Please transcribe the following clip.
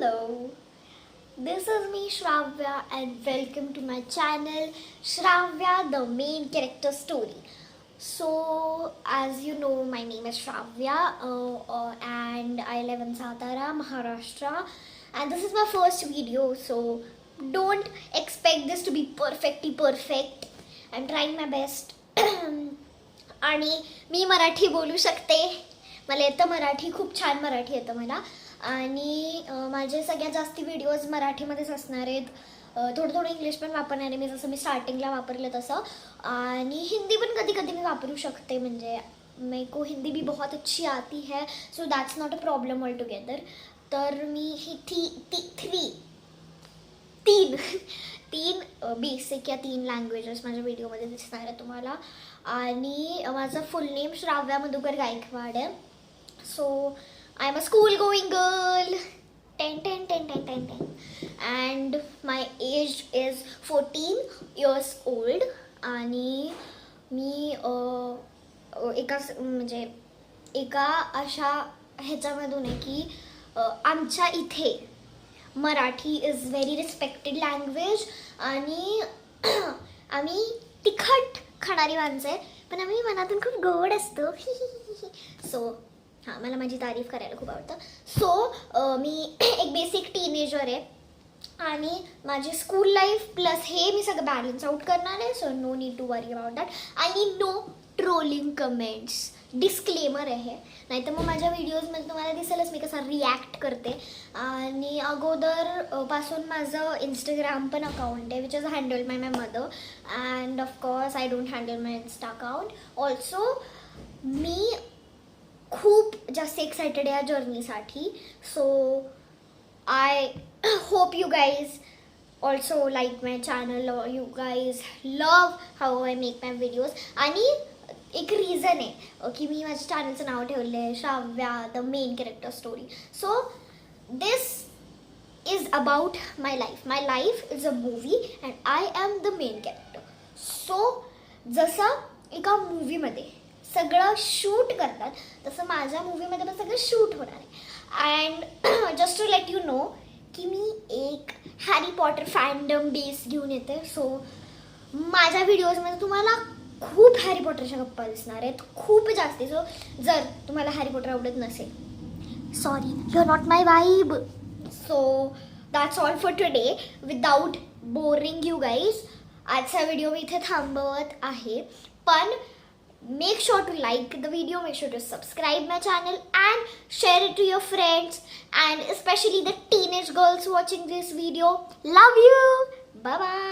Hello, this is me Shravya and welcome to my channel Shravya the main character story. So as you know, my name is Shravya and I live in Satara, Maharashtra, and this is my first video, so don't expect this to be perfectly perfect. I'm trying my best. आणि मी मराठी बोलू शकते, मला येतं मराठी, खूप छान मराठी येतं मला. आणि माझे सगळ्यात जास्ती व्हिडिओज मराठीमध्येच असणार आहेत. थोडं थोडं इंग्लिश पण वापरणार आहे मी, जसं मी स्टार्टिंगला वापरलं तसं. आणि हिंदी पण कधी कधी मी वापरू शकते, म्हणजे मेरे को हिंदी भी बहुत अच्छी आती है, so that's not a problem all together. तर मी ही तीन बेसिक या 3 लँग्वेजेस माझ्या व्हिडिओमध्ये दिसणार आहे तुम्हाला. आणि माझं फुल नेम श्राव्या मधुकर गायकवाड आहे. So I am a school going girl, 10 and my age is 14 years old. आणि मी एका अशा ह्याच्यामधून आहे की आमच्या इथे Marathi is very respected language. आणि आम्ही तिखट खाणारी माणसं आहे, पण आम्ही मनातून खूप गोड असतो. सो हां, मला माझी तारीफ करायला खूप आवडतं. सो मी एक बेसिक टीनेजर आहे आणि माझी स्कूल लाईफ प्लस हे मी सगळं बॅलन्स आउट करणार आहे. So no need to worry about that. आणि नो ट्रोलिंग कमेंट्स, डिस्क्लेमर आहे. नाहीतर मग माझ्या व्हिडिओजमध्ये तुम्हाला दिसेलच मी कसा रिॲक्ट करते. आणि अगोदर पासून माझं इंस्टाग्राम पण अकाउंट आहे, which is handled by my mother. And of course I don't handle my insta account. Also मी खूप जास्त एक्सायटेड आहे या जर्नीसाठी. So I hope you guys also like my channel, you guys love how I make my videos. आणि एक reason आहे की मी माझ्या चॅनलचं नाव ठेवलं आहे Shravya the main character story. So this is about my life. My life is a movie and I am the main character. So जसं एका मूवीमध्ये सगळं शूट करतात, तसं माझ्या मूवीमध्ये पण सगळं शूट होणार आहे. And just to let you know की मी एक हॅरी पॉटर फॅन्डम बेस घेऊन येते. सो माझ्या व्हिडिओजमध्ये तुम्हाला खूप हॅरी पॉटरच्या गप्पा दिसणार आहेत, खूप जास्ती. सो जर तुम्हाला हॅरी पॉटर आवडत नसेल, sorry, you are not my vibe. So that's all for today. Without boring you guys, आजचा व्हिडिओ मी इथे थांबवत आहे. पण make sure to like the video, make sure to subscribe my channel and share it to your friends, and especially the teenage girls watching this video. Love you. Bye bye.